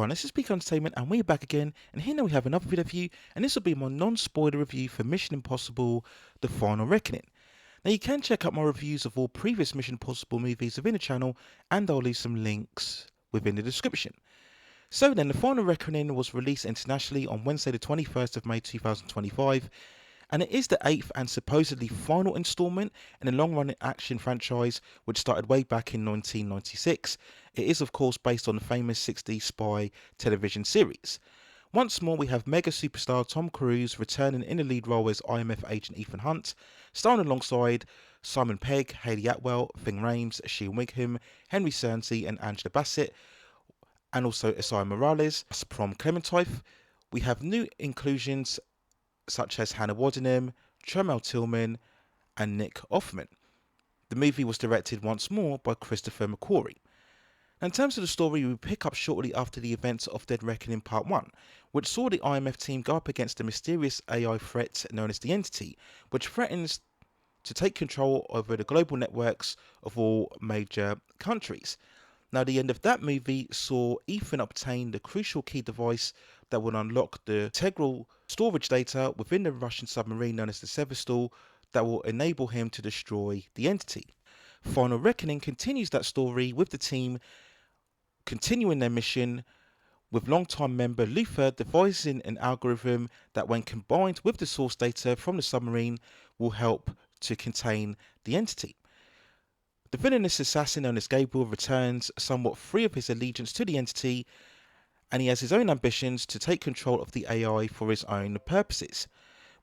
everyone, this is Peak Entertainment and we're back again, and here now we have another video for you, and this will be my non-spoiler review for Mission Impossible The Final Reckoning. Now you can check out my reviews of all previous Mission Impossible movies within the channel, and I'll leave some links within the description. So then, The Final Reckoning was released internationally on Wednesday the 21st of May 2025, and it is the 8th and supposedly final installment in a long-running action franchise which started way back in 1996. It is of course based on the famous 60s spy television series. Once more we have mega superstar Tom Cruise returning in the lead role as IMF agent Ethan Hunt, starring alongside Simon Pegg, Hayley Atwell, Ving Rhames, Shea Wigham, Henry Czerny and Angela Basset, and also Esai Morales, Prom Klementieff. We have new inclusions such as Hannah Waddingham, Czerny and Nick Offerman. The movie was directed once more by Christopher McQuarrie. Now, in terms of the story, we pick up shortly after the events of Dead Reckoning Part 1, which saw the IMF team go up against a mysterious AI threat known as the Entity, which threatens to take control over the global networks of all major countries. Now, the end of that movie saw Ethan obtain the crucial key device that would unlock the integral storage data within the Russian submarine known as the Sevastopol that will enable him to destroy the Entity. Final Reckoning continues that story with the team continuing their mission, with longtime member Luther devising an algorithm that, when combined with the source data from the submarine, will help to contain the Entity. The villainous assassin known as Gabriel returns somewhat free of his allegiance to the Entity, and he has his own ambitions to take control of the AI for his own purposes.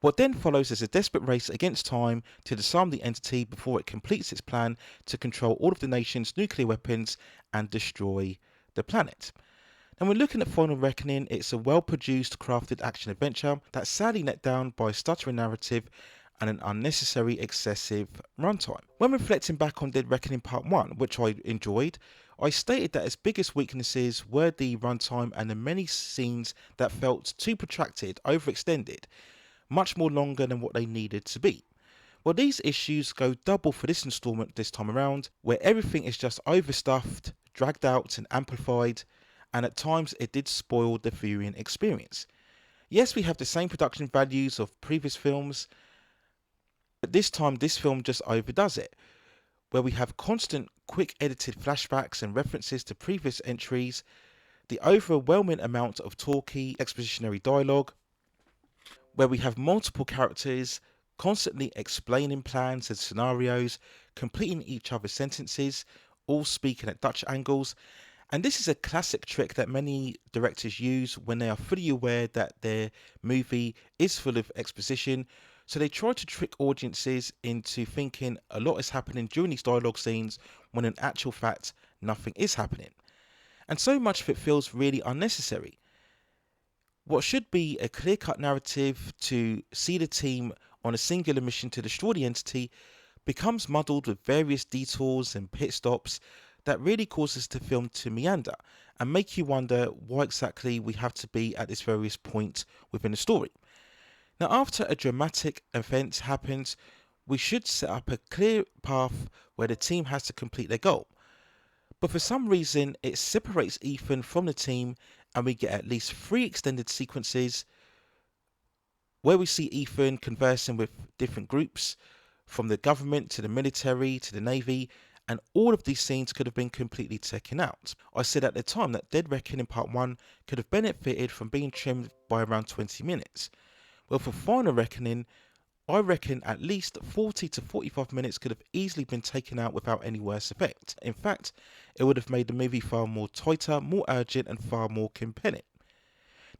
What then follows is a desperate race against time to disarm the Entity before it completes its plan to control all of the nation's nuclear weapons and destroy the planet. And when looking at Final Reckoning, it's a well-produced, crafted action adventure that's sadly let down by a stuttering narrative and an unnecessary excessive runtime. When reflecting back on Dead Reckoning Part 1, which I enjoyed, I stated that its biggest weaknesses were the runtime and the many scenes that felt too protracted, overextended, much more longer than what they needed to be. Well, these issues go double for this installment this time around, where everything is just overstuffed, dragged out and amplified, and at times it did spoil the viewing experience. Yes, we have the same production values of previous films, but this time this film just overdoes it, where we have constant quick edited flashbacks and references to previous entries, the overwhelming amount of talky expositionary dialogue, where we have multiple characters constantly explaining plans and scenarios, completing each other's sentences, all speaking at Dutch angles. And this is a classic trick that many directors use when they are fully aware that their movie is full of exposition. So they try to trick audiences into thinking a lot is happening during these dialogue scenes when in actual fact nothing is happening. And so much of it feels really unnecessary. What should be a clear-cut narrative to see the team on a singular mission to destroy the Entity becomes muddled with various detours and pit stops that really causes the film to meander and make you wonder why exactly we have to be at this various point within the story. Now, after a dramatic event happens, we should set up a clear path where the team has to complete their goal. But for some reason, it separates Ethan from the team, and we get at least 3 extended sequences where we see Ethan conversing with different groups, from the government to the military to the navy, and all of these scenes could have been completely taken out. I said at the time that Dead Reckoning Part 1 could have benefited from being trimmed by around 20 minutes. Well, for Final Reckoning, I reckon at least 40 to 45 minutes could have easily been taken out without any worse effect. In fact, it would have made the movie far more tighter, more urgent and far more compelling.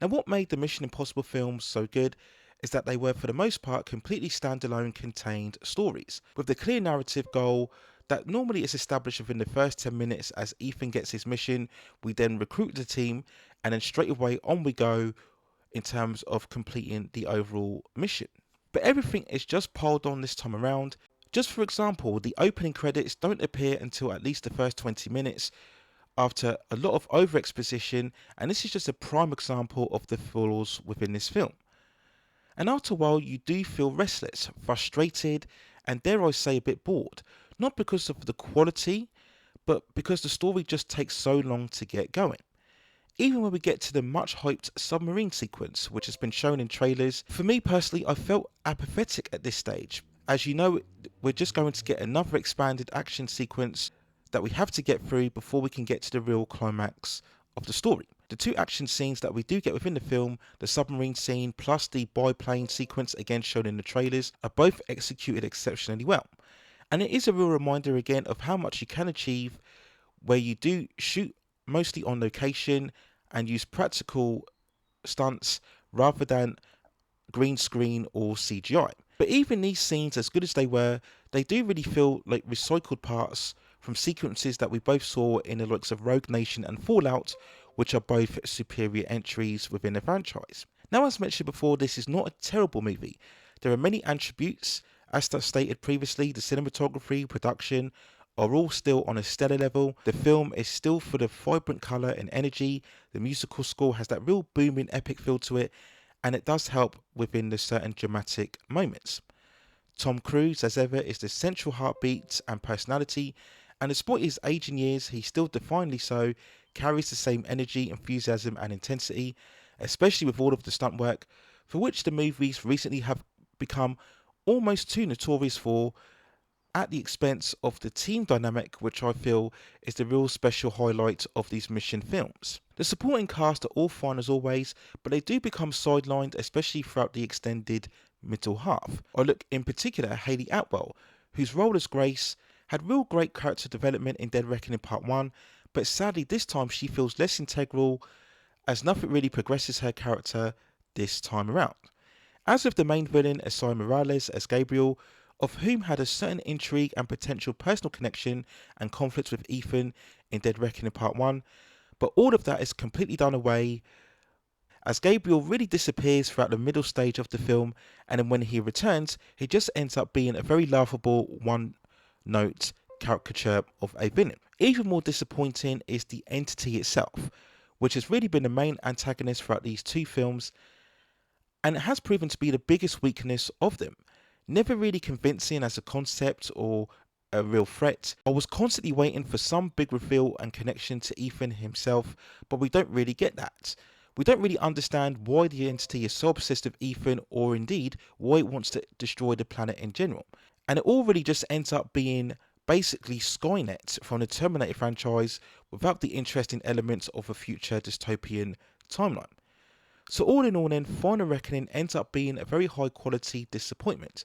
Now, what made the Mission Impossible films so good is that they were for the most part completely standalone contained stories, with the clear narrative goal that normally is established within the first 10 minutes. As Ethan gets his mission, we then recruit the team, and then straight away on we go in terms of completing the overall mission. But everything is just piled on this time around. Just for example, the opening credits don't appear until at least the first 20 minutes after a lot of over exposition, and this is just a prime example of the flaws within this film. And after a while you do feel restless, frustrated, and dare I say a bit bored, not because of the quality, but because the story just takes so long to get going. even when we get to the much hyped submarine sequence, which has been shown in trailers. For me personally, I felt apathetic at this stage. As you know, we're just going to get another expanded action sequence that we have to get through before we can get to the real climax of the story. The two action scenes that we do get within the film, the submarine scene plus the biplane sequence again shown in the trailers, are both executed exceptionally well. And it is a real reminder again of how much you can achieve where you do shoot mostly on location and use practical stunts rather than green screen or CGI. But even these scenes, as good as they were, they do really feel like recycled parts from sequences that we both saw in the likes of Rogue Nation and Fallout, which are both superior entries within the franchise. Now, as mentioned before, this is not a terrible movie. There are many attributes, as stated previously. The cinematography, production are all still on a stellar level. The film is still full of vibrant colour and energy. The musical score has that real booming epic feel to it, and it does help within the certain dramatic moments. Tom Cruise, as ever, is the central heartbeat and personality, and despite his age and years, he still defiantly so carries the same energy, enthusiasm and intensity, especially with all of the stunt work, for which the movies recently have become almost too notorious for, at the expense of the team dynamic, which I feel is the real special highlight of these mission films. The supporting cast are all fine as always, but they do become sidelined, especially throughout the extended middle half. I look in particular at Hayley Atwell, whose role as Grace had real great character development in Dead Reckoning Part 1, but sadly this time she feels less integral, as nothing really progresses her character this time around. As with the main villain, Esai Morales as Gabriel, of whom had a certain intrigue and potential personal connection and conflicts with Ethan in Dead Reckoning Part 1, but all of that is completely done away, as Gabriel really disappears throughout the middle stage of the film, and then when he returns, he just ends up being a very laughable one-note caricature of a villain. Even more disappointing is the entity itself, which has really been the main antagonist throughout these two films, and it has proven to be the biggest weakness of them. Never really convincing as a concept or a real threat. I was constantly waiting for some big reveal and connection to Ethan himself, but we don't really get that. We don't really understand why the entity is so obsessed with Ethan, or indeed why it wants to destroy the planet in general. And it all really just ends up being basically Skynet from the Terminator franchise without the interesting elements of a future dystopian timeline. So all in all then, Final Reckoning ends up being a very high quality disappointment.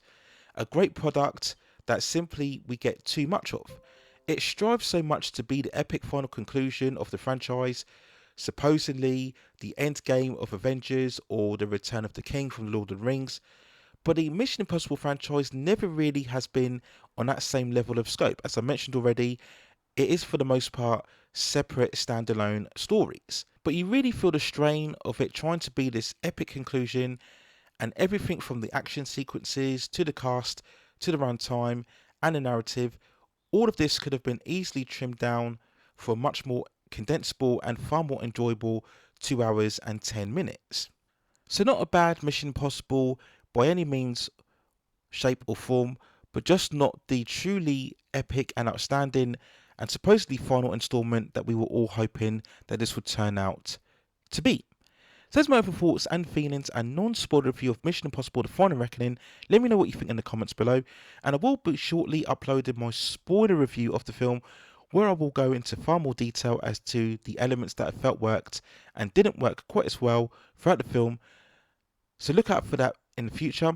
A great product that simply we get too much of. It strives so much to be the epic final conclusion of the franchise, supposedly the end game of Avengers or the Return of the King from Lord of the Rings, but the Mission Impossible franchise never really has been on that same level of scope. As I mentioned already, it is for the most part separate standalone stories, but you really feel the strain of it trying to be this epic conclusion, and everything from the action sequences to the cast to the runtime and the narrative, all of this could have been easily trimmed down for a much more condensable and far more enjoyable 2 hours and 10 minutes. So not a bad Mission Impossible by any means, shape or form, but just not the truly epic and outstanding and supposedly final installment that we were all hoping that this would turn out to be. So that's my overall thoughts and feelings and non-spoiler review of Mission Impossible The Final Reckoning. Let me know what you think in the comments below, and I will be shortly uploading my spoiler review of the film, where I will go into far more detail as to the elements that I felt worked and didn't work quite as well throughout the film. So look out for that in the future.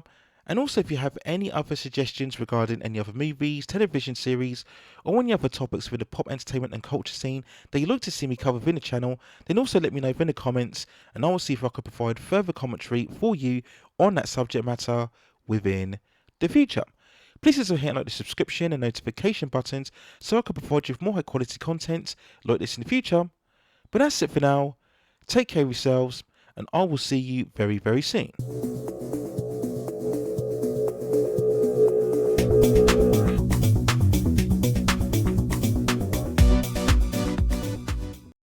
And also, if you have any other suggestions regarding any other movies, television series, or any other topics with the pop entertainment and culture scene that you'd like to see me cover within the channel, then also let me know in the comments, and I will see if I can provide further commentary for you on that subject matter within the future. Please also hit like the subscription and notification buttons so I can provide you with more high quality content like this in the future. But that's it for now. Take care of yourselves, and I will see you very, very soon.